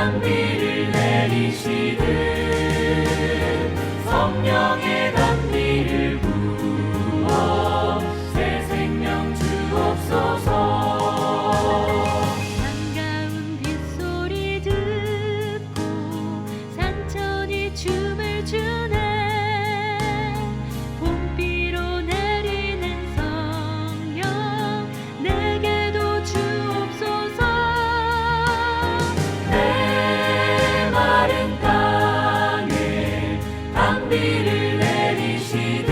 단비를 내리시듯 성령의 단비를 부어 새 생명 주옵소서. 반가운 빗소리 듣고 산천이 춤을 추네. 봄비로 내리는 성령 내게도 주옵소서. 내 마른 땅에 단비를 내리시듯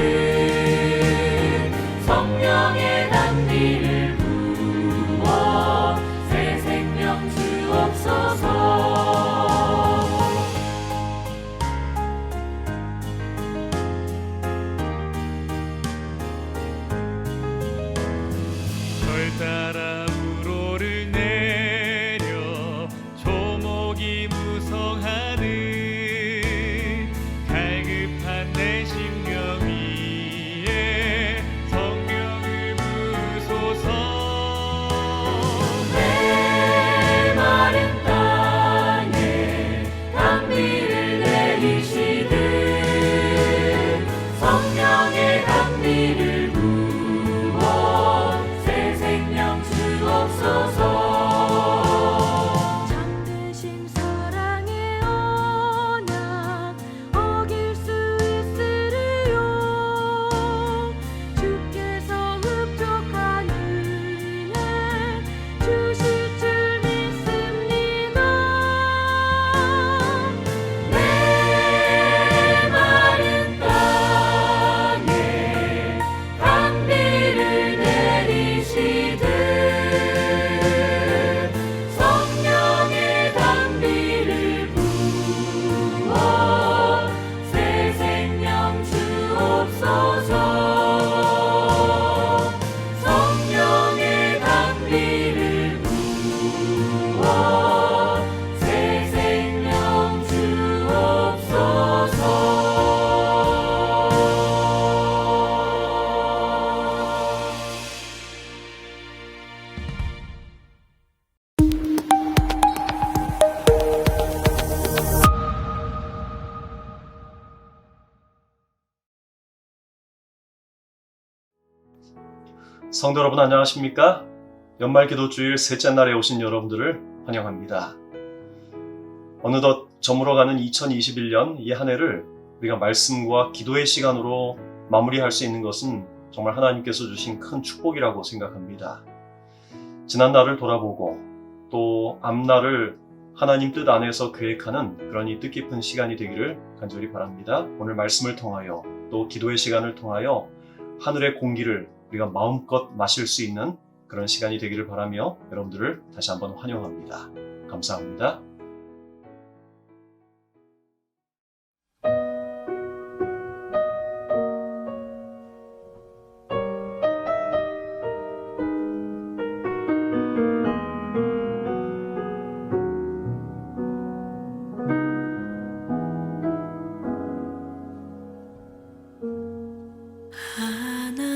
성령의 단비를 부어 새 생명 주옵소서. 널 따라 우로를 내려 조목이 무성하듯 갈급한 내 심령 위에 성령을 부으소서. 내 마른 땅에 단비를 내리시듯 성령의 단비를 부어 새 생명 주옵소서. 잠드신 사랑의 언약 어길 수 있으리요. 주께서 흡족한 은혜 주실 줄 믿습니다. 내 마른 땅에 단비를 내리시듯 성령의 단비를 부어 새 생명 주옵소서. 성령의 단비를 부어 새 생명 주옵소서. 성도 여러분 안녕하십니까? 연말 기도주일 셋째 날에 오신 여러분들을 환영합니다. 어느덧 저물어가는 2021년 이 한 해를 우리가 말씀과 기도의 시간으로 마무리할 수 있는 것은 정말 하나님께서 주신 큰 축복이라고 생각합니다. 지난 날을 돌아보고 또 앞날을 하나님 뜻 안에서 계획하는 그런 이 뜻깊은 시간이 되기를 간절히 바랍니다. 오늘 말씀을 통하여 또 기도의 시간을 통하여 하늘의 공기를 우리가 마음껏 마실 수 있는 그런 시간이 되기를 바라며 여러분들을 다시 한번 환영합니다. 감사합니다.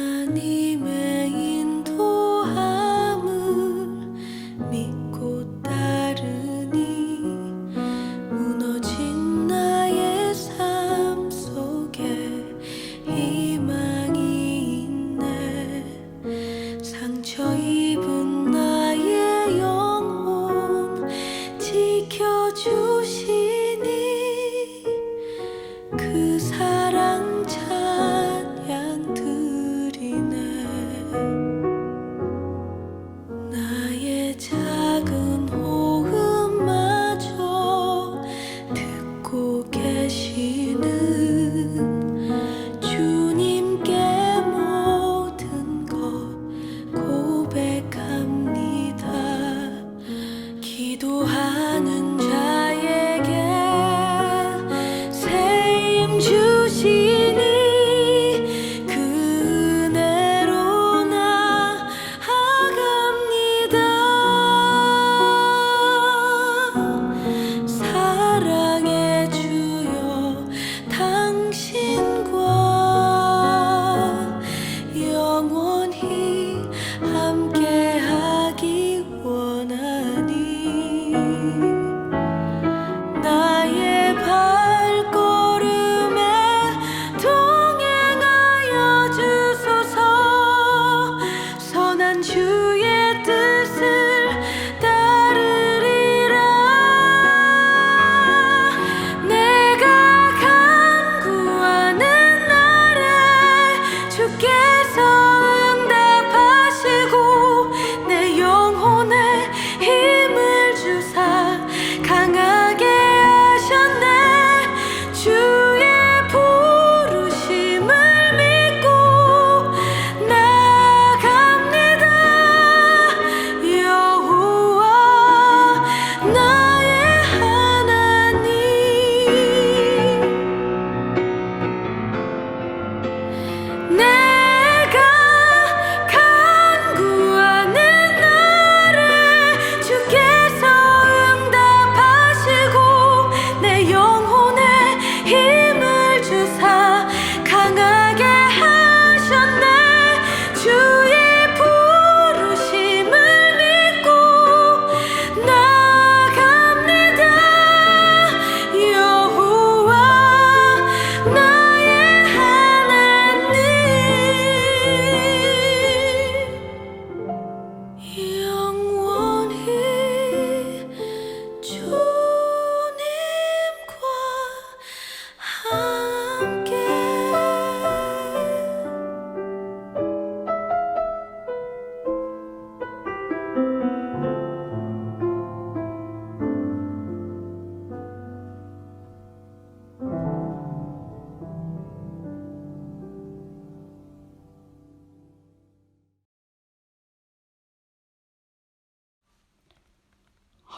하나님의 인도함을 믿고 따르니 무너진 나의 삶 속에 희망이 있네. 상처 입은 나의 영혼 지켜주시니 그 사랑 찬양 드리네. 나의 작은 호흡마저 듣고 계시는 주님께 모든 것 고백합니다. 기도하는 자에게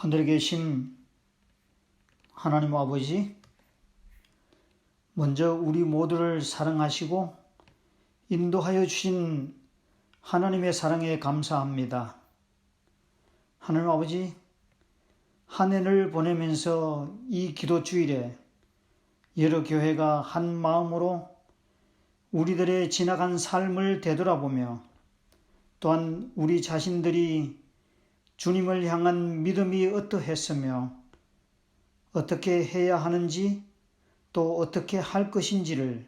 하늘에 계신 하나님 아버지, 먼저 우리 모두를 사랑하시고 인도하여 주신 하나님의 사랑에 감사합니다. 하나님 아버지, 한 해를 보내면서 이 기도주일에 여러 교회가 한 마음으로 우리들의 지나간 삶을 되돌아보며 또한 우리 자신들이 주님을 향한 믿음이 어떠했으며 어떻게 해야 하는지 또 어떻게 할 것인지를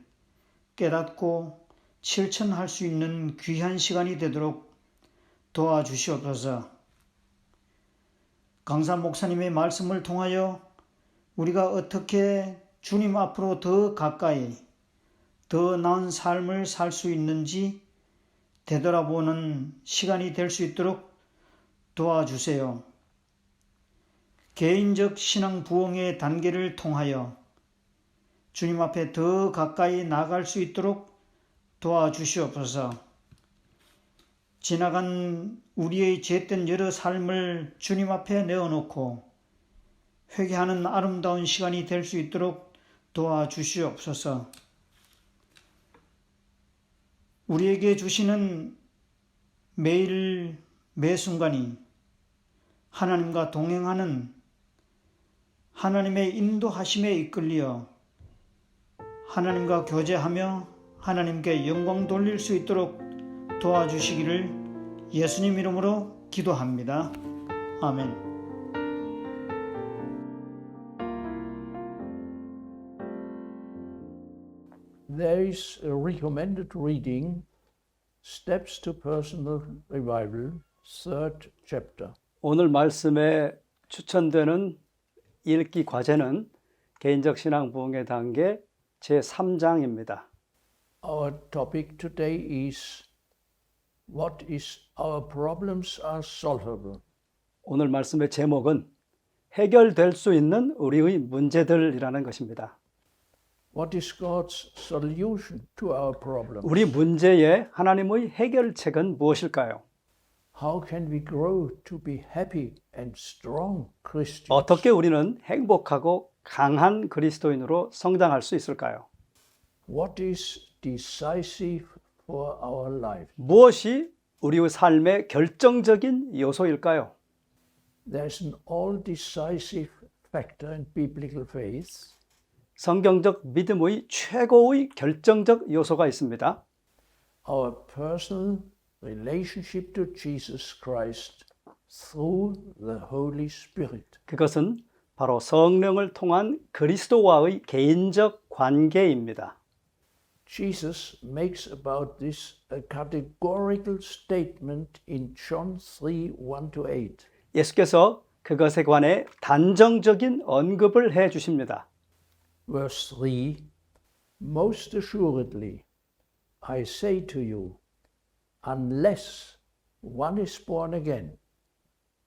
깨닫고 실천할 수 있는 귀한 시간이 되도록 도와주시옵소서. 강사 목사님의 말씀을 통하여 우리가 어떻게 주님 앞으로 더 가까이 더 나은 삶을 살 수 있는지 되돌아보는 시간이 될 수 있도록 도와주세요. 개인적 신앙 부흥의 단계를 통하여 주님 앞에 더 가까이 나아갈 수 있도록 도와주시옵소서. 지나간 우리의 죄된 여러 삶을 주님 앞에 내어놓고 회개하는 아름다운 시간이 될 수 있도록 도와주시옵소서. 우리에게 주시는 매일 매 순간이 하나님과 동행하는 하나님의 인도하심에 이끌려 하나님과 교제하며 하나님께 영광 돌릴 수 있도록 도와주시기를 예수님 이름으로 기도합니다. 아멘. There is a recommended reading, Steps to Personal Revival, third chapter. 오늘 말씀에 추천되는 읽기 과제는 개인적 신앙 부흥의 단계 제3장입니다. Our topic today is What is our problems are solvable. 오늘 말씀의 제목은 해결될 수 있는 우리의 문제들이라는 것입니다. What is God's solution to our problems? 우리 문제의 하나님의 해결책은 무엇일까요? How can we grow to be happy and strong Christians? 어떻게 우리는 행복하고 강한 그리스도인으로 성장할 수 있을까요? What is decisive for our life? 무엇이 우리의 삶의 결정적인 요소일까요? There's an all-decisive factor in biblical faith. 성경적 믿음의 최고의 결정적 요소가 있습니다. Our personal relationship to Jesus Christ through the Holy Spirit. 그것은 바로 성령을 통한 그리스도와의 개인적 관계입니다. Jesus makes about this a categorical statement in John 3:1-8. 예수께서 그것에 관해 단정적인 언급을 해 주십니다. Verse 3, Most assuredly, I say to you, unless one is born again,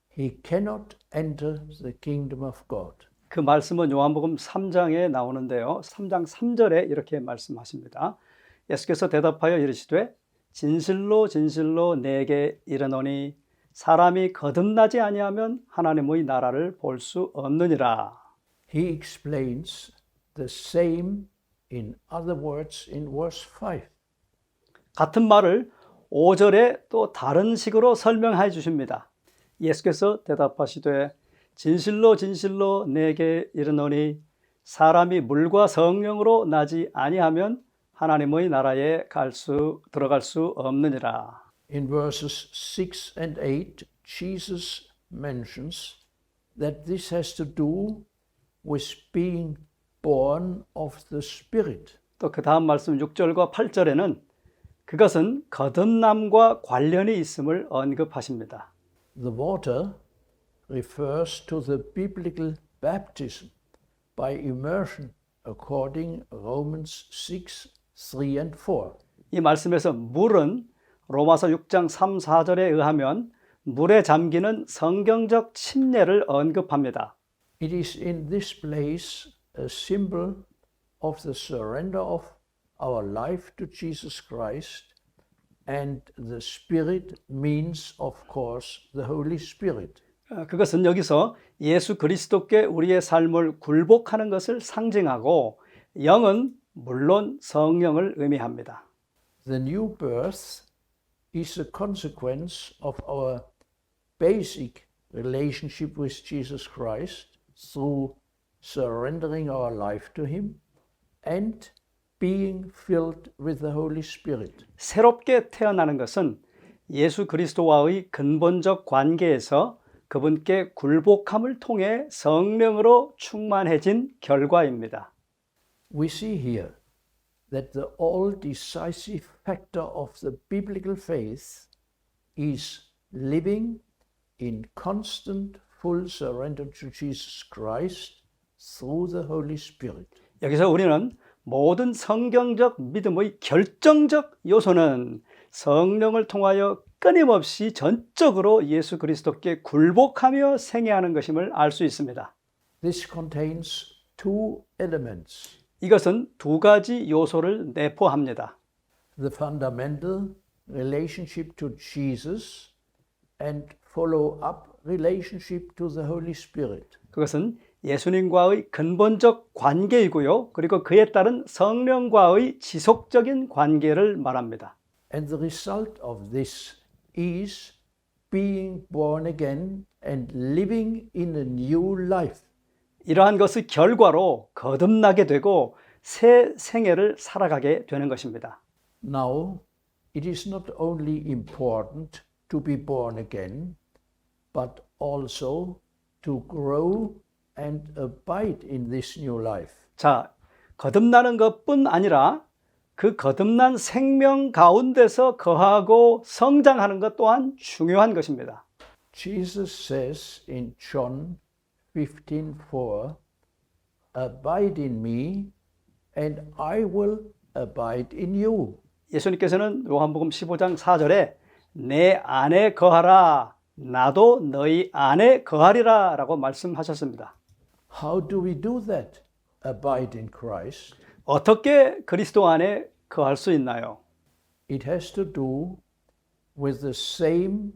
he cannot enter the kingdom of God. 그 말씀은 요한복음 3장에 나오는데요. 3장 3절에 이렇게 말씀하십니다. 예수께서 대답하여 이르시되 진실로 진실로 내게 이르노니 사람이 거듭나지 아니하면 하나님의 나라를 볼 수 없느니라. He explains the same in other words in verse 5. 같은 말을 5절에 또 다른 식으로 설명해 주십니다. 예수께서 대답하시되 진실로 진실로 내게 이르노니 사람이 물과 성령으로 나지 아니하면 하나님의 나라에 들어갈 수 없느니라. In verses 6 and 8, Jesus mentions that this has to do with being born of the Spirit. 또 그 다음 말씀 6절과 8절에는 그것은 거듭남과 관련이 있음을 언급하십니다. The water refers to the biblical baptism by immersion according Romans 6, 3 and 4. 이 말씀에서 물은 로마서 6장 3, 4절에 의하면 물에 잠기는 성경적 침례를 언급합니다. It is in this place a symbol of the surrender of our life to Jesus Christ, and the Spirit means, of course, the Holy Spirit. 그것은 여기서 예수 그리스도께 우리의 삶을 굴복하는 것을 상징하고 영은 물론 성령을 의미합니다. The new birth is a consequence of our basic relationship with Jesus Christ through surrendering our life to Him and being filled with the Holy Spirit. 새롭게 태어나는 것은 예수 그리스도와의 근본적 관계에서 그분께 굴복함을 통해 성령으로 충만해진 결과입니다. We see here that the all-decisive factor of the biblical faith is living in constant full surrender to Jesus Christ through the Holy Spirit. 여기서 우리는 모든 성경적 믿음의 결정적 요소는 성령을 통하여 끊임없이 전적으로 예수 그리스도께 굴복하며 생애하는 것임을 알 수 있습니다. This contains two elements. 이것은 두 가지 요소를 내포합니다. The fundamental relationship to Jesus and follow-up relationship to the Holy Spirit. 그것은 예수님과의 근본적 관계이고요. 그리고 그에 따른 성령과의 지속적인 관계를 말합니다. And the result of this is being born again and living in a new life. 이러한 것의 결과로 거듭나게 되고 새 생애를 살아가게 되는 것입니다. Now, it is not only important to be born again, but also to grow and abide in this new life. 자, 거듭나는 것뿐 아니라 그 거듭난 생명 가운데서 거하고 성장하는 것 또한 중요한 것입니다. Jesus says in John 15:4, "Abide in me, and I will abide in you." 예수님께서는 요한복음 15장 4절에 내 안에 거하라, 나도 너희 안에 거하리라 라고 말씀하셨습니다. How do we do that? Abide in Christ. 어떻게 그리스도 안에 거할 수 있나요? It has to do with the same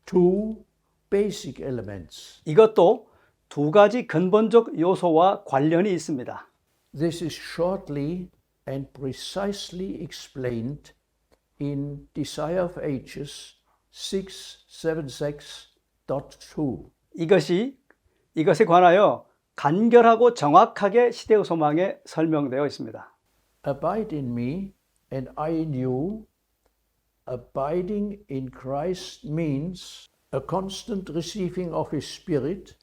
two basic elements. 이것도 두 가지 근본적 요소와 관련이 있습니다. This is shortly and precisely explained in Desire of Ages 676.2. 이것에 관하여 간결하고 정확하게 시대의 소망에 설명되어 있습니다. Abide in me and I in you. Abiding in Christ means a constant receiving of His Spirit,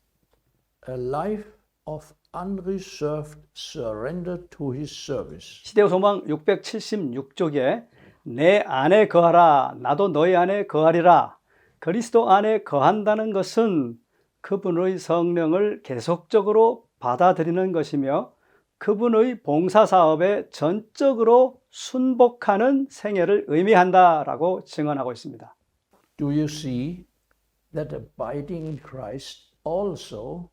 a life of unreserved surrender to His service. 시대의 소망 676쪽에 내 안에 거하라, 나도 너희 안에 거하리라. 그리스도 안에 거한다는 것은 그분의 성령을 계속적으로 받아들이는 것이며 그분의 봉사사업에 전적으로 순복하는 생애를 의미한다라고 증언하고 있습니다. Do you see that abiding in Christ also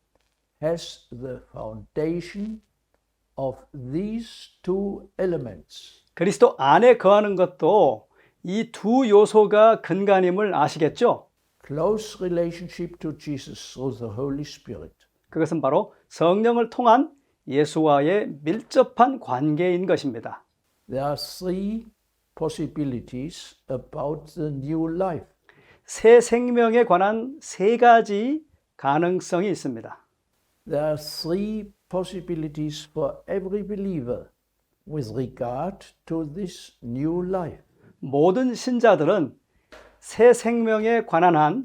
has the foundation of these two elements? 그리스도 안에 거하는 것도 이 두 요소가 근간임을 아시겠죠? Close relationship to Jesus through the Holy Spirit. 그것은 바로 성령을 통한 예수와의 밀접한 관계인 것입니다. There are three possibilities about the new life. 새 생명에 관한 세 가지 가능성이 있습니다. There are three possibilities for every believer with regard to this new life. 모든 신자들은 새 생명에 관한 한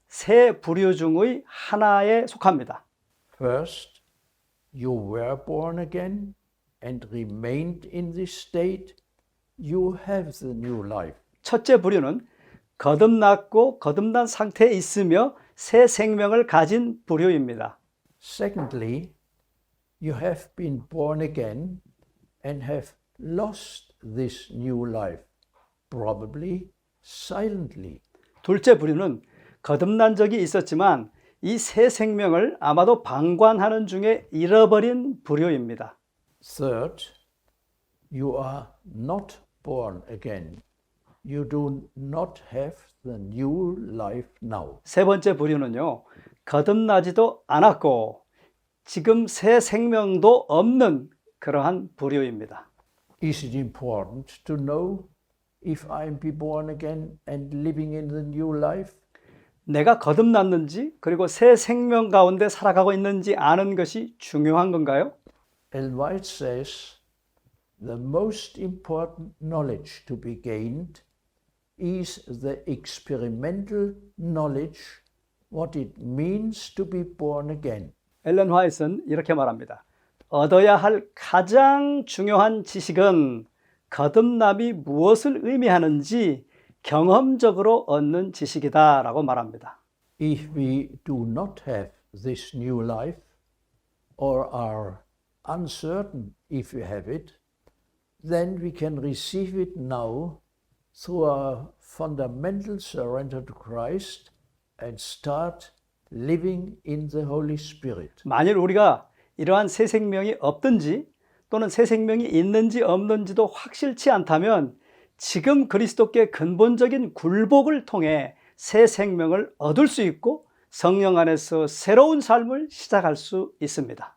세 부류 중의 하나에 속합니다. First, you were born again and remained in this state. You have the new life. 첫째 부류는 거듭났고 거듭난 상태에 있으며 새 생명을 가진 부류입니다. Secondly, you have been born again and have lost this new life, probably silently. 둘째 부류는 거듭난 적이 있었지만 이 새 생명을 아마도 방관하는 중에 잃어버린 부류입니다. Third, you are not born again. You do not have the new life now. 세 번째 부류는요, 거듭나지도 않았고 지금 새 생명도 없는 그러한 부류입니다. Is it important to know if I'm be born again and living in the new life? 내가 거듭났는지 그리고 새 생명 가운데 살아가고 있는지 아는 것이 중요한 건가요? Ellen White says the most important knowledge to be gained is the experimental knowledge what it means to be born again. 엘런 화이트는 이렇게 말합니다. 얻어야 할 가장 중요한 지식은 거듭남이 무엇을 의미하는지 경험적으로 얻는 지식이다라고 말합니다. If we do not have this new life or are uncertain if we have it, then we can receive it now through our fundamental surrender to Christ and start living in the Holy Spirit. 만일 우리가 이러한 새 생명이 없든지 또는 새 생명이 있는지 없는지도 확실치 않다면 지금 그리스도께 근본적인 굴복을 통해 새 생명을 얻을 수 있고 성령 안에서 새로운 삶을 시작할 수 있습니다.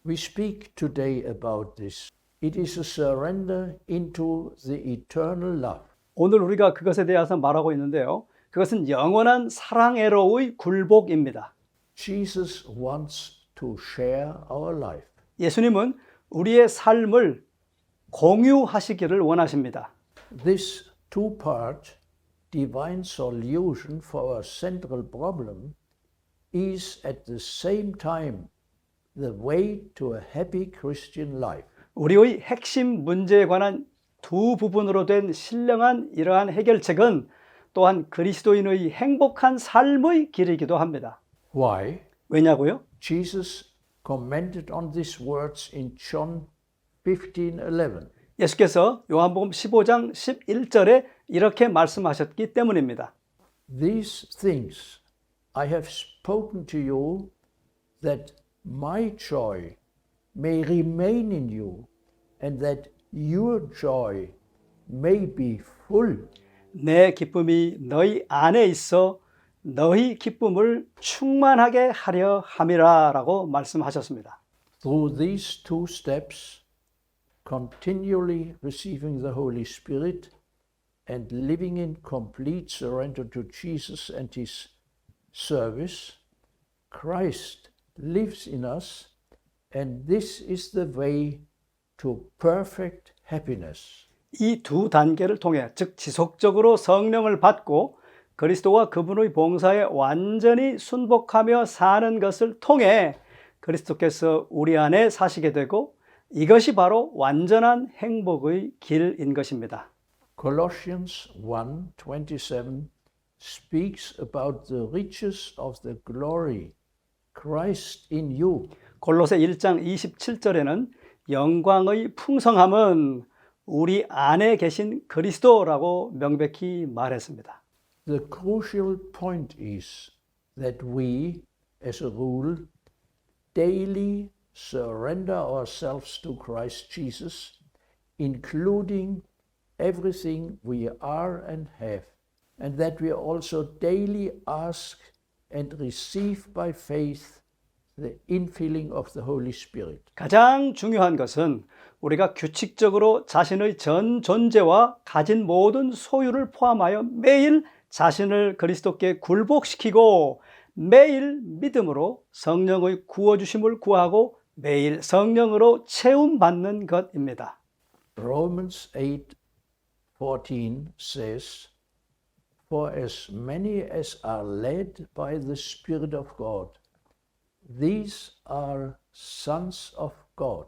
We speak today about this. It is a surrender into the eternal love. 오늘 우리가 그것에 대해서 말하고 있는데요. 그것은 영원한 사랑애로의 굴복입니다. Jesus wants to share our life. 예수님은 우리의 삶을 공유하시기를 원하십니다. This two-part divine solution for our central problem is at the same time the way to a happy Christian life. 우리의 핵심 문제에 관한 두 부분으로 된 신령한 이러한 해결책은 또한 그리스도인의 행복한 삶의 길이기도 합니다. Why? 왜냐고요? Jesus commented on these words in John 15:11. 예수께서 요한복음 15장 11절에 이렇게 말씀하셨기 때문입니다. These things I have spoken to you that my joy may remain in you and that your joy may be full. 내 기쁨이 너희 안에 있어 너희 기쁨을 충만하게 하려 함이라 라고 말씀하셨습니다. Through these two steps, continually receiving the Holy Spirit and living in complete surrender to Jesus and His service, Christ lives in us, and this is the way to perfect happiness. 이 두 단계를 통해 즉 지속적으로 성령을 받고 그리스도와 그분의 봉사에 완전히 순복하며 사는 것을 통해 그리스도께서 우리 안에 사시게 되고 이것이 바로 완전한 행복의 길인 것입니다. Colossians 1:27 speaks about the riches of the glory Christ in you. 골로새 1장 27절에는 영광의 풍성함은 우리 안에 계신 그리스도라고 명백히 말했습니다. The crucial point is that we, as a rule, daily surrender ourselves to Christ Jesus, including everything we are and have, and that we also daily ask and receive by faith the infilling of the Holy Spirit. 가장 중요한 것은 우리가 규칙적으로 자신의 전 존재와 가진 모든 소유를 포함하여 매일 자신을 그리스도께 굴복시키고 매일 믿음으로 성령의 구워주심을 구하고 매일 성령으로 채움받는 것입니다. Romans 8:14 says, For as many as are led by the Spirit of God, these are sons of God.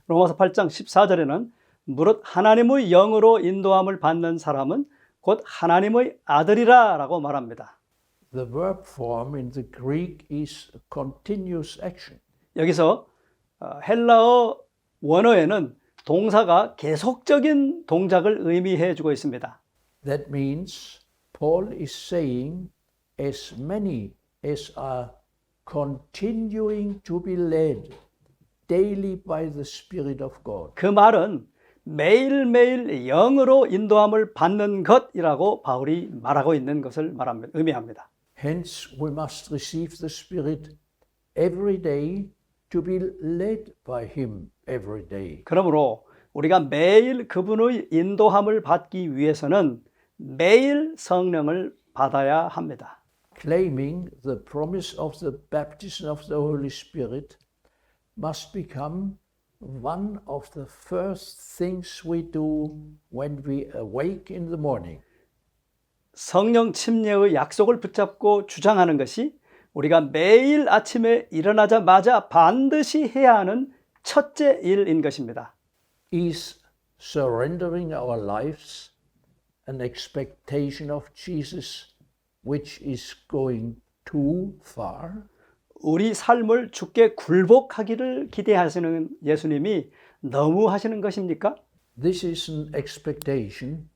로마서 8장 14절에는 무릇 하나님의 영으로 인도함을 받는 사람은 곧 하나님의 아들이라 라고 말합니다. The verb form in the Greek is a continuous action. 여기서 헬라어 원어에는 동사가 계속적인 동작을 의미해 주고 있습니다. That means Paul is saying, as many as are continuing to be led daily by the Spirit of God. 그 말은 매일매일 영으로 인도함을 받는 것이라고 바울이 말하고 있는 것을 의미합니다. Hence, we must receive the Spirit every day to be led by Him every day. 그러므로 우리가 매일 그분의 인도함을 받기 위해서는 매일 성령을 받아야 합니다. Claiming the promise of the baptism of the Holy Spirit must become one of the first things we do when we awake in the morning. 성령 침례의 약속을 붙잡고 주장하는 것이 우리가 매일 아침에 일어나자마자 반드시 해야 하는 첫째 일인 것입니다. Is surrendering our lives an expectation of Jesus which is going too far? 우리 삶을 주께 굴복하기를 기대하시는 예수님이 너무 하시는 것입니까? This is an expectation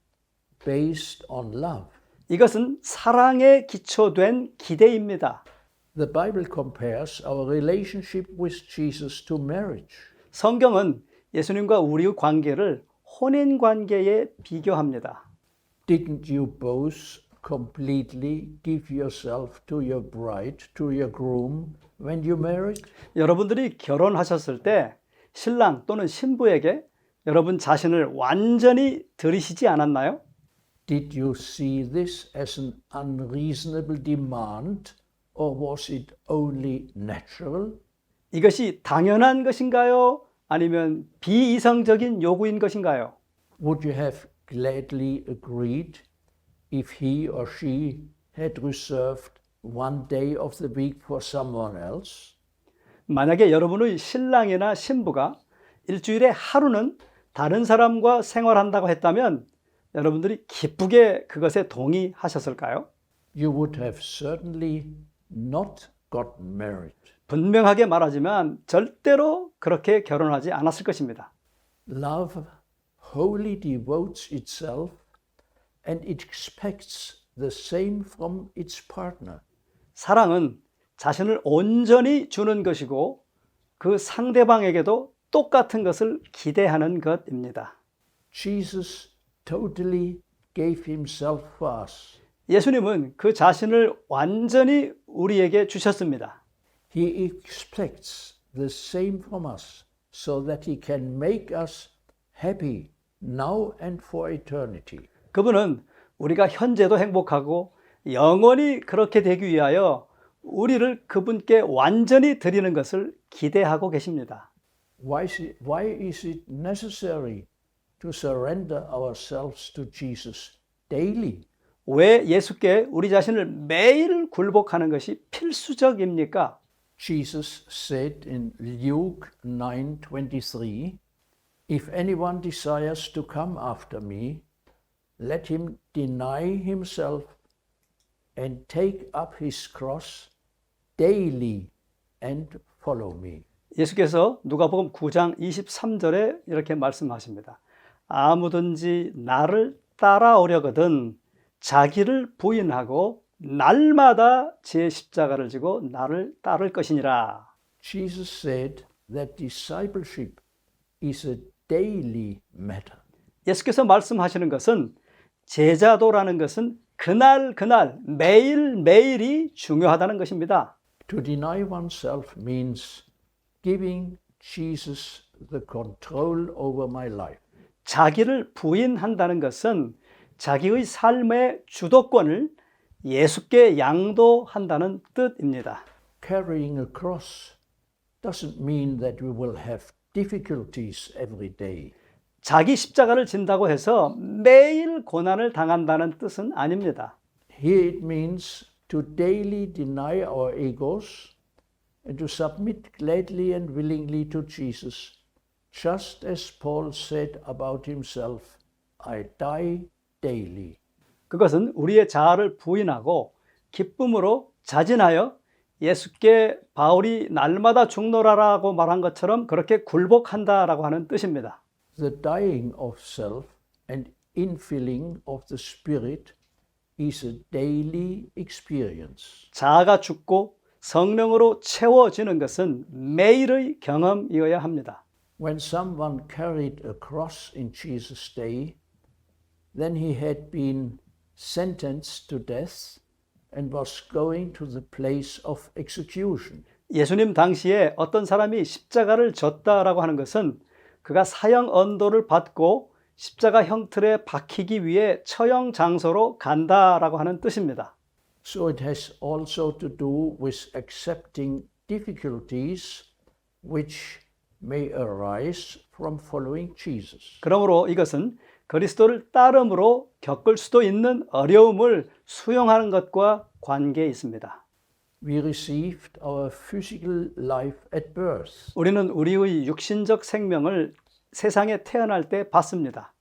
based on love. 이것은 사랑에 기초된 기대입니다. The Bible compares our relationship with Jesus to marriage. 성경은 예수님과 우리의 관계를 혼인 관계에 비교합니다. Didn't you both completely give yourself to your bride, to your groom when you married? 여러분들이 결혼하셨을 때 신랑 또는 신부에게 여러분 자신을 완전히 들이시지 않았나요? Did you see this as an unreasonable demand or was it only natural? 이것이 당연한 것인가요? 아니면 비이성적인 요구인 것인가요? Would you have gladly agreed if he or she had reserved one day of the week for someone else? 만약에 여러분의 신랑이나 신부가 일주일에 하루는 다른 사람과 생활한다고 했다면 여러분들이 기쁘게 그것에 동의하셨을까요? You would have certainly not got married. 분명하게 말하지만 절대로 그렇게 결혼하지 않았을 것입니다. Love wholly devotes itself and it expects the same from its partner. 사랑은 자신을 온전히 주는 것이고 그 상대방에게도 똑같은 것을 기대하는 것입니다. Jesus totally gave himself for us. 예수님은 그 자신을 완전히 우리에게 주셨습니다. He expects the same from us so that he can make us happy now and for eternity. 그분은 우리가 현재도 행복하고 영원히 그렇게 되기 위하여 우리를 그분께 완전히 드리는 것을 기대하고 계십니다. Why is it necessary to surrender ourselves to Jesus daily? 왜 예수께 우리 자신을 매일 굴복하는 것이 필수적입니까? Jesus said in Luke 9:23, "If anyone desires to come after me, let him deny himself and take up his cross daily and follow me." 예수께서 누가복음 9장 23절에 이렇게 말씀하십니다. 아무든지 나를 따라오려거든 자기를 부인하고 날마다 제 십자가를 지고 나를 따를 것이니라. Jesus said that discipleship is a daily matter. 예수께서 말씀하시는 것은 제자도라는 것은 그날 매일매일이 중요하다는 것입니다. To deny oneself means giving Jesus the control over my life. 자기를 부인한다는 것은 자기의 삶의 주도권을 예수께 양도한다는 뜻입니다. Carrying a cross doesn't mean that we will have difficulties every day. 자기 십자가를 진다고 해서 매일 고난을 당한다는 뜻은 아닙니다. Here it means to daily deny our egos and to submit gladly and willingly to Jesus, just as Paul said about himself, I die daily. 그것은 우리의 자아를 부인하고 기쁨으로 자진하여 예수께 바울이 날마다 죽노라라고 말한 것처럼 그렇게 굴복한다라고 하는 뜻입니다. The dying of self and infilling of the Spirit is a daily experience. 자아가 죽고 성령으로 채워지는 것은 매일의 경험이어야 합니다. When someone carried a cross in Jesus' day, then he had been sentenced to death and was going to the place of execution. 예수님 당시에 어떤 사람이 십자가를 졌다라고 하는 것은 그가 사형 언도를 받고 십자가 형틀에 박히기 위해 처형 장소로 간다라고 하는 뜻입니다. So it has also to do with accepting difficulties which may arise from following Jesus. 그러므로 이것은 그리스도를 따름으로 겪을 수도 있는 어려움을 수용하는 것과 관계에 있습니다. We received our physical life at birth. 우리는 우리의 육신적 생명을 세상에 태어날 때 받습니다.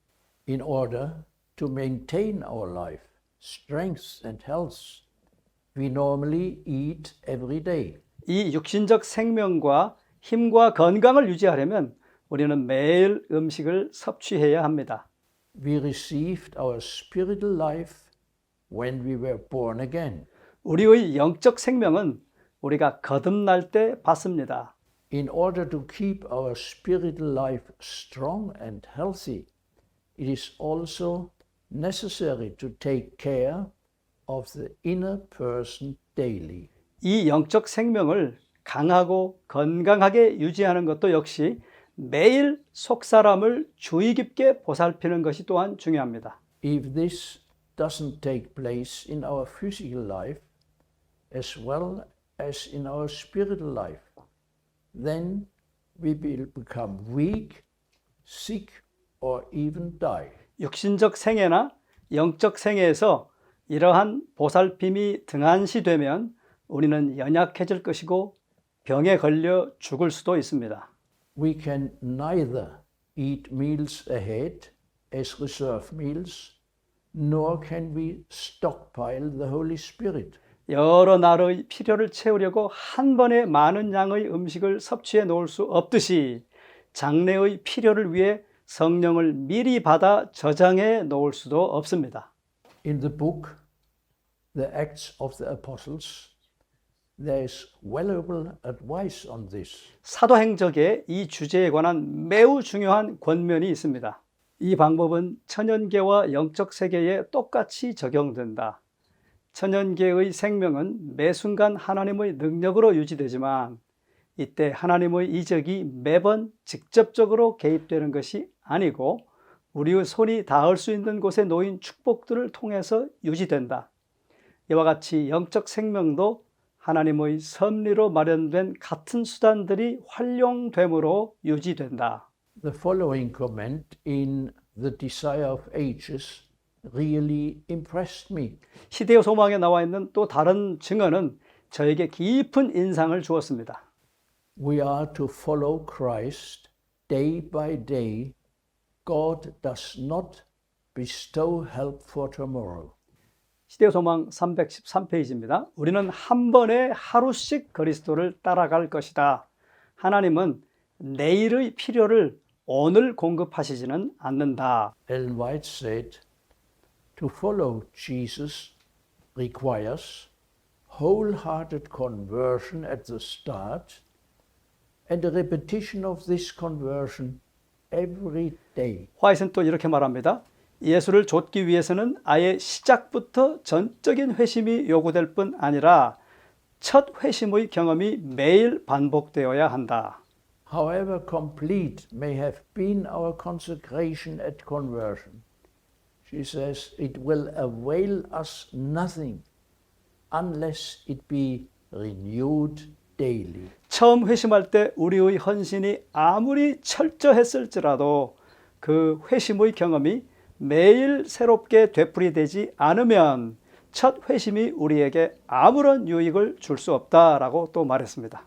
In order to maintain our life, strength and health, we normally eat every day. 이 육신적 생명과 힘과 건강을 유지하려면 우리는 매일 음식을 섭취해야 합니다. We received our spiritual life when we were born again. 우리의 영적 생명은 우리가 거듭날 때 받습니다. In order to keep our spiritual life strong and healthy, it is also necessary to take care of the inner person daily. 이 영적 생명을 강하고 건강하게 유지하는 것도 역시 매일 속사람을 주의 깊게 보살피는 것이 또한 중요합니다. If this doesn't take place in our physical life as well as in our spiritual life, then we will become weak, sick, or even die. 육신적 생애나 영적 생애에서 이러한 보살핌이 등한시되면 우리는 연약해질 것이고 병에 걸려 죽을 수도 있습니다. We can neither eat meals ahead as reserve meals, nor can we stockpile the Holy Spirit. 여러 날의 필요를 채우려고 한 번에 많은 양의 음식을 섭취해 놓을 수 없듯이 장래의 필요를 위해 성령을 미리 받아 저장해 놓을 수도 없습니다. In the book, The Acts of the Apostles, there is valuable advice on this. 사도행적에 이 주제에 관한 매우 중요한 권면이 있습니다. 이 방법은 천연계와 영적 세계에 똑같이 적용된다. 천연계의 생명은 매 순간 하나님의 능력으로 유지되지만 이때 하나님의 이적이 매번 직접적으로 개입되는 것이 아니고 우리의 손이 닿을 수 있는 곳에 놓인 축복들을 통해서 유지된다. 이와 같이 영적 생명도 하나님의 섭리로 마련된 같은 수단들이 활용됨으로 유지된다. The following comment in The Desire of Ages really impressed me. 시대의 소망에 나와 있는 또 다른 증언은 저에게 깊은 인상을 주었습니다. We are to follow Christ day by day. God does not bestow help for tomorrow. 시대의 소망 313페이지입니다. 우리는 한 번에 하루씩 그리스도를 따라갈 것이다. 하나님은 내일의 필요를 오늘 공급하시지는 않는다. Ellen White said, to follow Jesus requires wholehearted conversion at the start and a repetition of this conversion every day. 화이트는 또 이렇게 말합니다. 예수를 좇기 위해서는 아예 시작부터 전적인 회심이 요구될 뿐 아니라 첫 회심의 경험이 매일 반복되어야 한다. However complete may have been our consecration at conversion, she says it will avail us nothing unless it be renewed daily. 처음 회심할 때 우리의 헌신이 아무리 철저했을지라도 그 회심의 경험이 매일 새롭게 되풀이되지 않으면 첫 회심이 우리에게 아무런 유익을 줄 수 없다라고 또 말했습니다.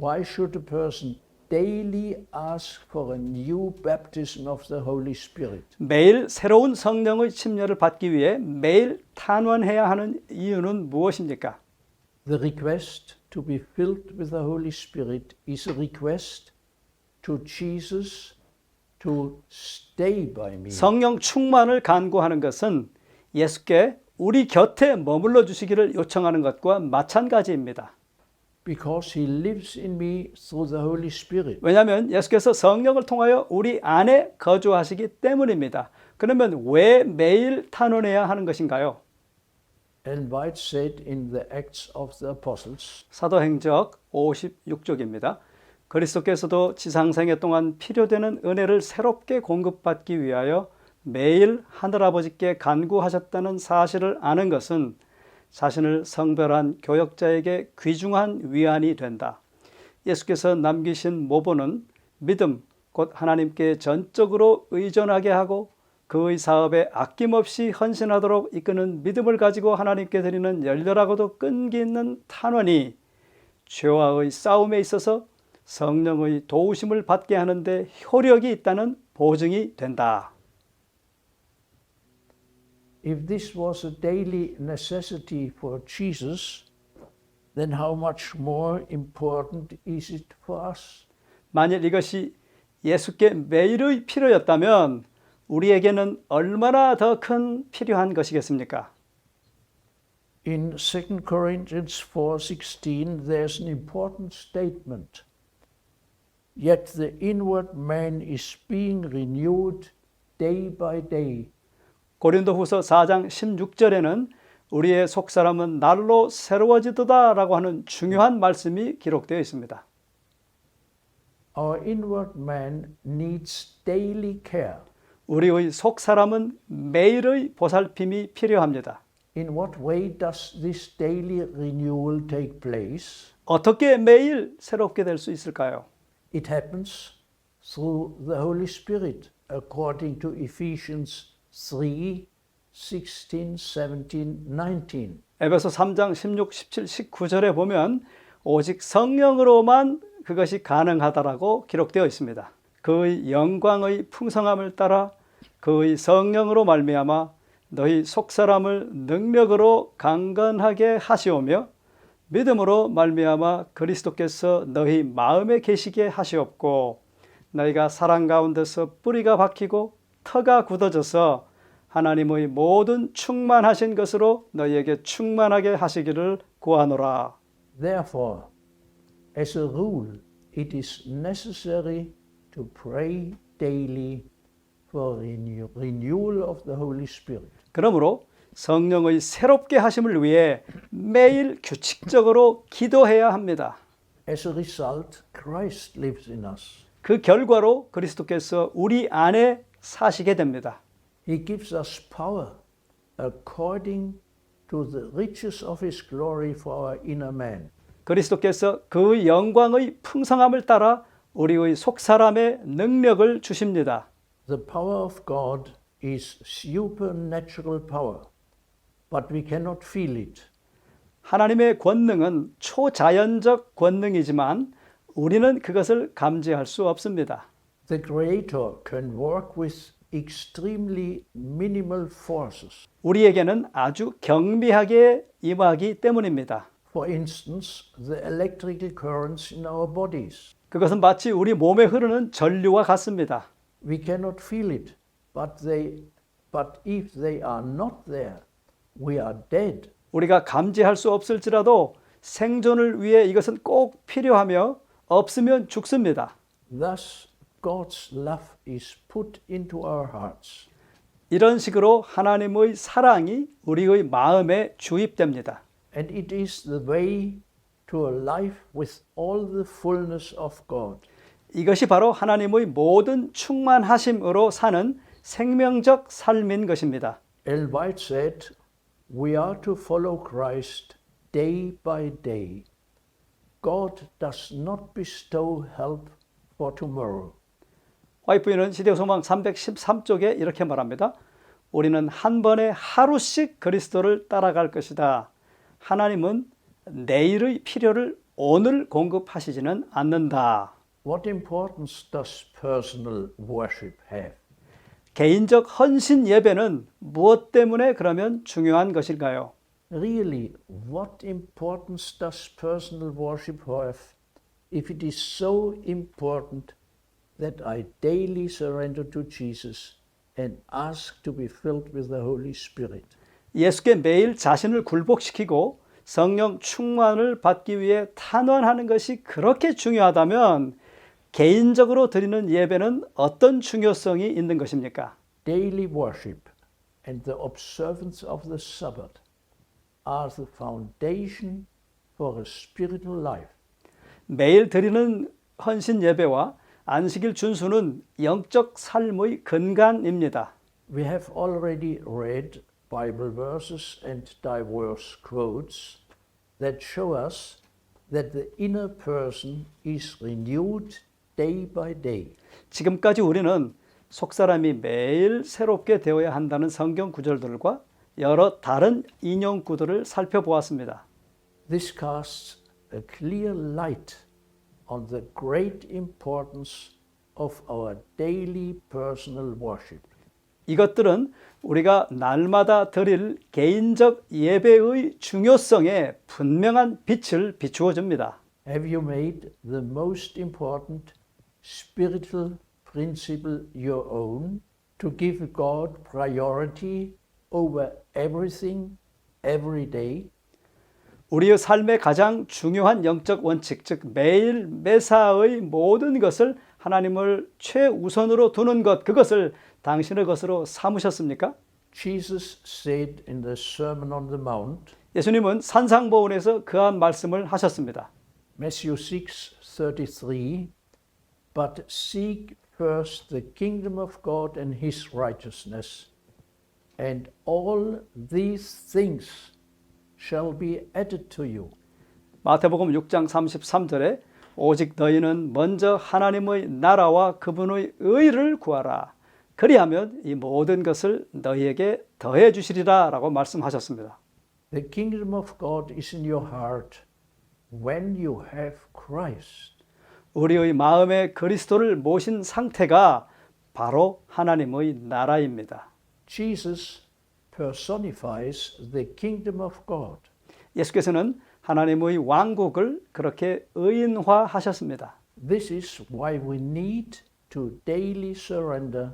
Why should a person daily ask for a new baptism of the Holy Spirit? 매일 새로운 성령의 침례를 받기 위해 매일 탄원해야 하는 이유는 무엇입니까? The request to be filled with the Holy Spirit is a request to Jesus to stay by me. 성령 충만을 간구하는 것은 예수께 우리 곁에 머물러 주시기를 요청하는 것과 마찬가지입니다. Because he lives in me through the Holy Spirit. 왜냐하면 예수께서 성령을 통하여 우리 안에 거주하시기 때문입니다. 그러면 왜 매일 탄원해야 하는 것인가요? Ellen White said in the Acts of the Apostles, 사도행적 56쪽입니다. 그리스도께서도 지상생애 동안 필요되는 은혜를 새롭게 공급받기 위하여 매일 하늘아버지께 간구하셨다는 사실을 아는 것은 자신을 성별한 교역자에게 귀중한 위안이 된다. 예수께서 남기신 모본은 믿음, 곧 하나님께 전적으로 의존하게 하고 그의 사업에 아낌없이 헌신하도록 이끄는 믿음을 가지고 하나님께 드리는 열렬하고도 끈기 있는 탄원이 죄와의 싸움에 있어서 성령의 도우심을 받게 하는데 효력이 있다는 보증이 된다. if this was a daily necessity for Jesus, then how much more important is it for us? 만일 이것이 예수께 매일의 필요였다면 우리에게는 얼마나 더 큰 필요한 것이겠습니까? In 2 Corinthians 4:16 there's an important statement. Yet the inward man is being renewed day by day. 고린도후서 4장 16절에는 우리의 속사람은 날로 새로워지도다라고 하는 중요한 말씀이 기록되어 있습니다. Our inward man needs daily care. 우리의 속사람은 매일의 보살핌이 필요합니다. In what way does this daily renewal take place? 어떻게 매일 새롭게 될 수 있을까요? It happens through the Holy Spirit, according to Ephesians 3:16, 17, 19. 에베소 3장 16, 17, 19절에 보면 오직 성령으로만 그것이 가능하다라고 기록되어 있습니다. 그의 영광의 풍성함을 따라 그의 성령으로 말미암아 너희 속사람을 능력으로 강건하게 하시오며 믿음으로 말미암아 그리스도께서 너희 마음에 계시게 하시옵고 너희가 사랑 가운데서 뿌리가 박히고 터가 굳어져서 하나님의 모든 충만하신 것으로 너희에게 충만하게 하시기를 구하노라. Therefore, as a rule, it is necessary to pray daily for renewal of the Holy Spirit. 그러므로 성령의 새롭게 하심을 위해 매일 규칙적으로 기도해야 합니다. As a result, Christ lives in us. 그 결과로 그리스도께서 우리 안에 사시게 됩니다. He gives us power according to the riches of His glory for our inner man. 그리스도께서 그 영광의 풍성함을 따라 우리의 속사람의 능력을 주십니다. The power of God is supernatural power, but we cannot feel it. 하나님의 권능은 초자연적 권능이지만 우리는 그것을 감지할 수 없습니다. The Creator can work with extremely minimal forces. 우리에게는 아주 경미하게 임하기 때문입니다. For instance, the electrical currents in our bodies. 그것은 마치 우리 몸에 흐르는 전류와 같습니다. We cannot feel it, but if they are not there, we are dead. 우리가 감지할 수 없을지라도 생존을 위해 이것은 꼭 필요하며 없으면 죽습니다. Thus, God's love is put into our hearts. 이런 식으로 하나님의 사랑이 우리의 마음에 주입됩니다. And it is the way to a life with all the fullness of God. 이것이 바로 하나님의 모든 충만하심으로 사는 생명적 삶인 것입니다. Ellen White said, we are to follow Christ day by day. God does not bestow help for tomorrow. 화이트는 시대소망 313쪽에 이렇게 말합니다. 우리는 한 번에 하루씩 그리스도를 따라갈 것이다. 하나님은 내일의 필요를 오늘 공급하시지는 않는다. What importance does personal worship have? 개인적 헌신 예배는 무엇 때문에 그러면 중요한 것일까요? Really, what importance does personal worship have if it is so important that I daily surrender to Jesus and ask to be filled with the Holy Spirit? 예수께 매일 자신을 굴복시키고 성령 충만을 받기 위해 탄원하는 것이 그렇게 중요하다면 개인적으로 드리는 예배는 어떤 중요성이 있는 것입니까? Daily worship and the observance of the Sabbath are the foundation for a spiritual life. 매일 드리는 헌신 예배와 안식일 준수는 영적 삶의 근간입니다. We have already read Bible verses and diverse quotes that show us that the inner person is renewed day by day. 지금까지 우리는 속사람이 매일 새롭게 되어야 한다는 성경 구절들과 여러 다른 인용구들을 살펴보았습니다. This casts a clear light on the great importance of our daily personal worship. 이것들은 우리가 날마다 드릴 개인적 예배의 중요성에 분명한 빛을 비추어 줍니다. Have you made the most important spiritual principle your own to give God priority over everything, every day? 우리의 삶의 가장 중요한 영적 원칙, 즉 매일 매사의 모든 것을 하나님을 최우선으로 두는 것, 그것을 당신의 것으로 삼으셨습니까? Jesus said in the Sermon on the Mount, 예수님은 산상보훈에서 그한 말씀을 하셨습니다. Matthew 6:33, But seek first the kingdom of God and his righteousness, and all these things shall be added to you. 마태복음 6장 33절에 오직 너희는 먼저 하나님의 나라와 그분의 의를 구하라. 그리하면 이 모든 것을 너희에게 더해 주시리라 라고 말씀하셨습니다. The kingdom of God is in your heart when you have Christ. 우리의 마음에 그리스도를 모신 상태가 바로 하나님의 나라입니다. Jesus personifies the kingdom of God. 예수께서는 하나님의 왕국을 그렇게 의인화하셨습니다. This is why we need to daily surrender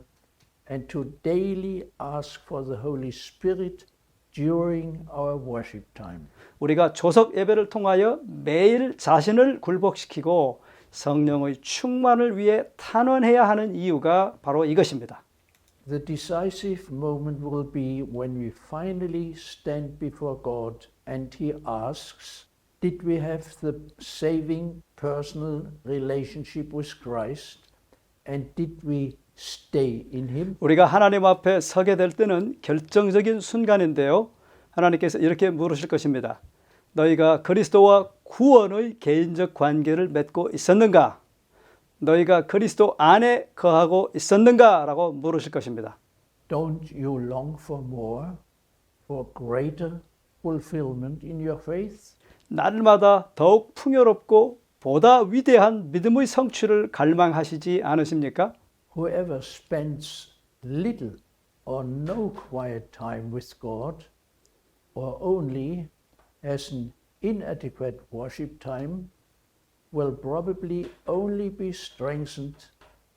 and to daily ask for the Holy Spirit during our worship time. 우리가 조석 예배를 통하여 매일 자신을 굴복시키고 성령의 충만을 위해 탄원해야 하는 이유가 바로 이것입니다. The decisive moment will be when we finally stand before God and He asks, Did we have the saving personal relationship with Christ? And did we stay in Him? 우리가 하나님 앞에 서게 될 때는 결정적인 순간인데요. 하나님께서 이렇게 물으실 것입니다. 너희가 그리스도와 구원의 개인적 관계를 맺고 있었는가? 너희가 그리스도 안에 거하고 있었는가? 라고 물으실 것입니다. Don't you long for more, for greater fulfillment in your faith? 날마다 더욱 풍요롭고 보다 위대한 믿음의 성취를 갈망하시지 않으십니까? Whoever spends little or no quiet time with God, or only has an inadequate worship time, will probably only be strengthened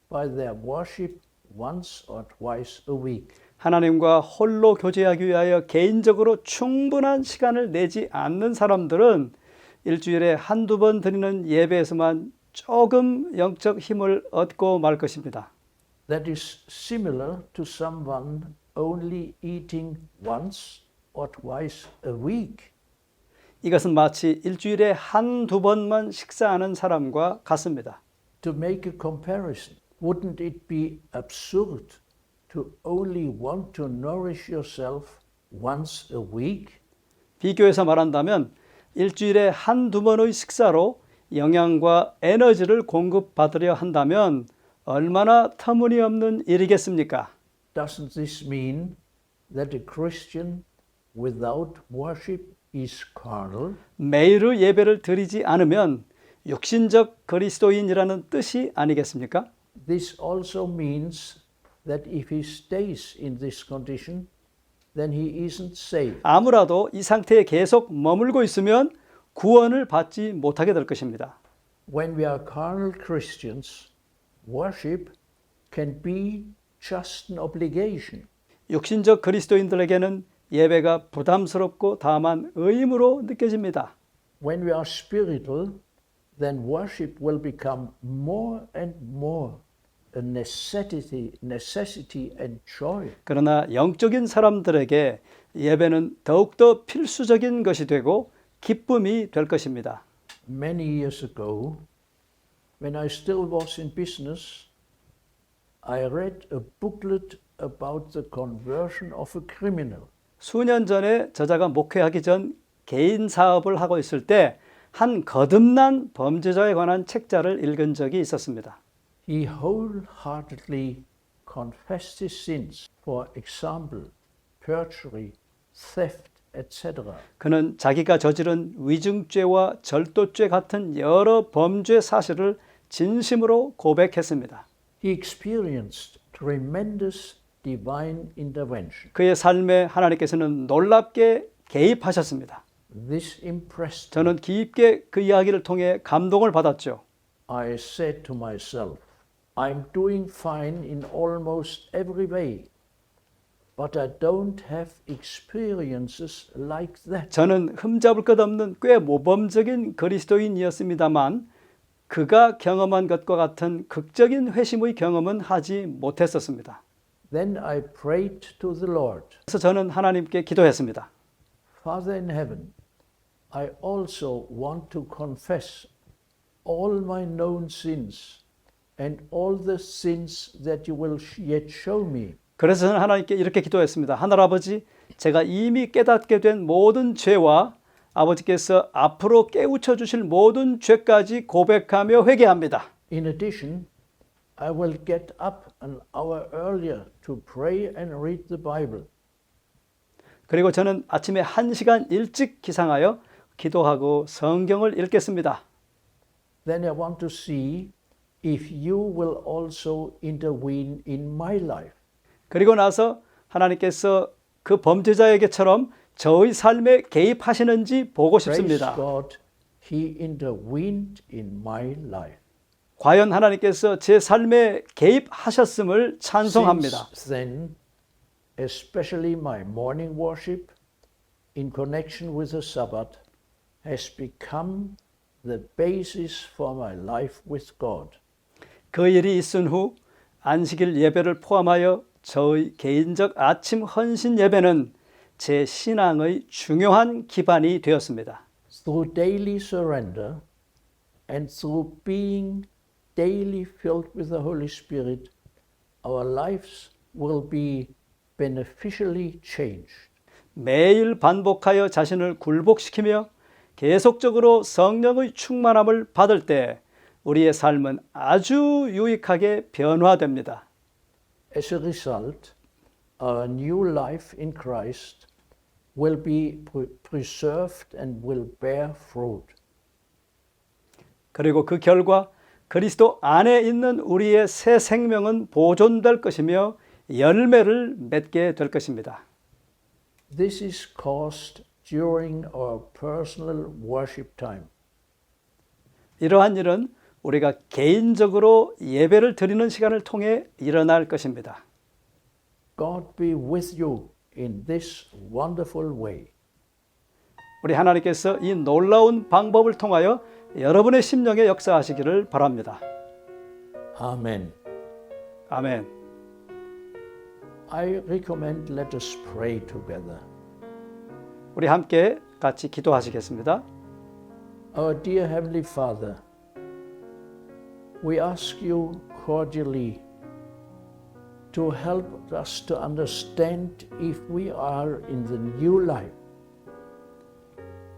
by their worship once or twice a week. 하나님과 홀로 교제하기 위하여 개인적으로 충분한 시간을 내지 않는 사람들은 일주일에 한두 번 드리는 예배에서만 조금 영적 힘을 얻고 말 것입니다. That is similar to someone only eating once or twice a week. 이것은 마치 일주일에 한두 번만 식사하는 사람과 같습니다. To make a comparison, wouldn't it be absurd to only want to nourish yourself once a week? 비교해서 말한다면 일주일에 한두 번의 식사로 영양과 에너지를 공급받으려 한다면 얼마나 터무니없는 일이겠습니까? Doesn't this mean that a Christian without worship is carnal? 매일의 예배를 드리지 않으면 육신적 그리스도인이라는 뜻이 아니겠습니까? This also means that if he stays in this condition, then he isn't saved. 아무라도 이 상태에 계속 머물고 있으면 구원을 받지 못하게 될 것입니다. When we are carnal Christians, worship can be just an obligation. 육신적 그리스도인들에게는 예배가 부담스럽고 다만 의무로 느껴집니다. When we are spiritual, then worship will become more and more a necessity and joy. 그러나 영적인 사람들에게 예배는 더욱더 필수적인 것이 되고 기쁨이 될 것입니다. Many years ago, when I still was in business, I read a booklet about the conversion of a criminal. 수년 전에 저자가 목회하기 전 개인 사업을 하고 있을 때 한 거듭난 범죄자에 관한 책자를 읽은 적이 있었습니다. He wholeheartedly confessed his sins, for example, perjury, theft, etc. 그는 자기가 저지른 위증죄와 절도죄 같은 여러 범죄 사실을 진심으로 고백했습니다. He experienced tremendous divine intervention. 그의 삶에 하나님께서는 놀랍게 개입하셨습니다. This impressed me. 저는 깊게 그 이야기를 통해 감동을 받았죠. I said to myself, I'm doing fine in almost every way, but I don't have experiences like that. 저는 흠잡을 것 없는 꽤 모범적인 그리스도인이었습니다만 그가 경험한 것과 같은 극적인 회심의 경험은 하지 못했었습니다. Then I prayed to the Lord, 그래서 저는 하나님께 기도했습니다. Father in heaven, I also want to confess all my known sins and all the sins that you will yet show me. 그래서 저는 하나님께 이렇게 기도했습니다. 하늘아버지, 제가 이미 깨닫게 된 모든 죄와 아버지께서 앞으로 깨우쳐 주실 모든 죄까지 고백하며 회개합니다. In addition, I will get up an hour earlier to pray and read the Bible. 그리고 저는 아침에 1시간 일찍 기상하여 기도하고 성경을 읽겠습니다. Then I want to see if you will also intervene in my life. 그리고 나서 하나님께서 그 범죄자에게처럼 저의 삶에 개입하시는지 보고 싶습니다. Praise God, He intervened in my life. 과연 하나님께서 제 삶에 개입하셨음을 찬송합니다. Since then, especially my morning worship in connection with the Sabbath has become the basis for my life with God. 그 일이 있은 후 안식일 예배를 포함하여 저의 개인적 아침 헌신 예배는 제 신앙의 중요한 기반이 되었습니다. Through daily surrender and through being daily filled with the Holy Spirit, our lives will be beneficially changed. 매일 반복하여 자신을 굴복시키며 계속적으로 성령의 충만함을 받을 때 우리의 삶은 아주 유익하게 변화됩니다. As a result, our new life in Christ will be preserved and will bear fruit. 그리고 그 결과 그리스도 안에 있는 우리의 새 생명은 보존될 것이며 열매를 맺게 될 것입니다. This is caused during our personal worship time. 이러한 일은 우리가 개인적으로 예배를 드리는 시간을 통해 일어날 것입니다. God be with you in this wonderful way. 우리 하나님께서 이 놀라운 방법을 통하여 여러분의 심령에 역사하시기를 바랍니다. Amen. 아멘. I recommend let us pray together. 우리 함께 같이 기도하시겠습니다. Our dear Heavenly Father, we ask you cordially to help us to understand if we are in the new life.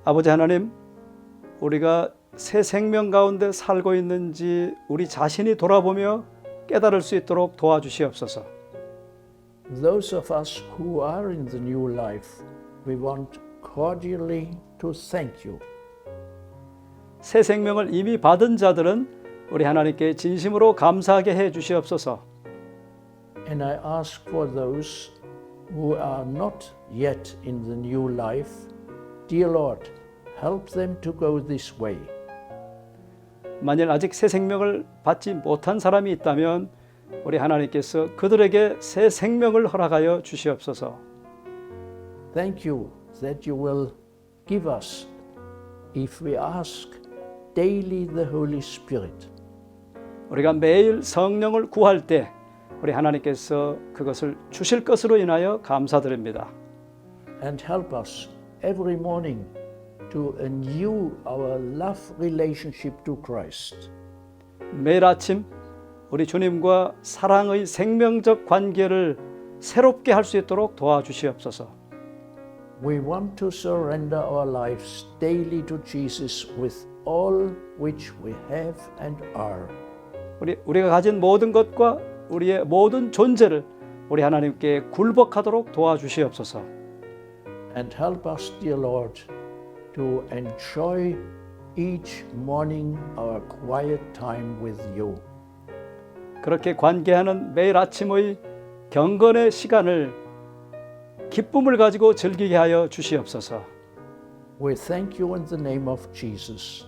아버지 하나님, 우리가 새 생명 가운데 살고 있는지 우리 자신이 돌아보며 깨달을 수 있도록 도와주시옵소서. Those of us who are in the new life, we want cordially to thank you. 새 생명을 이미 받은 자들은 우리 하나님께 진심으로 감사하게 해 주시옵소서. And I ask for those who are not yet in the new life, dear Lord, help them to go this way. 만일 아직 새 생명을 받지 못한 사람이 있다면 우리 하나님께서 그들에게 새 생명을 허락하여 주시옵소서. Thank you that you will give us, if we ask, daily the Holy Spirit. 우리가 매일 성령을 구할 때 우리 하나님께서 그것을 주실 것으로 인하여 감사드립니다. And help us every morning to renew our love relationship to Christ. 매일 아침 우리 주님과 사랑의 생명적 관계를 새롭게 할 수 있도록 도와주시옵소서. We want to surrender our lives daily to Jesus with all which we have and are. 우리가 가진 모든 것과 우리의 모든 존재를 우리 하나님께 굴복하도록 도와주시옵소서. And help us, dear Lord, to enjoy each morning our quiet time with you. 그렇게 관계하는 매일 아침의 경건의 시간을 기쁨을 가지고 즐기게 하여 주시옵소서. We thank you in the name of Jesus.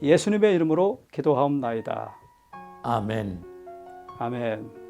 예수님의 이름으로 기도하옵나이다. Amen. 아멘.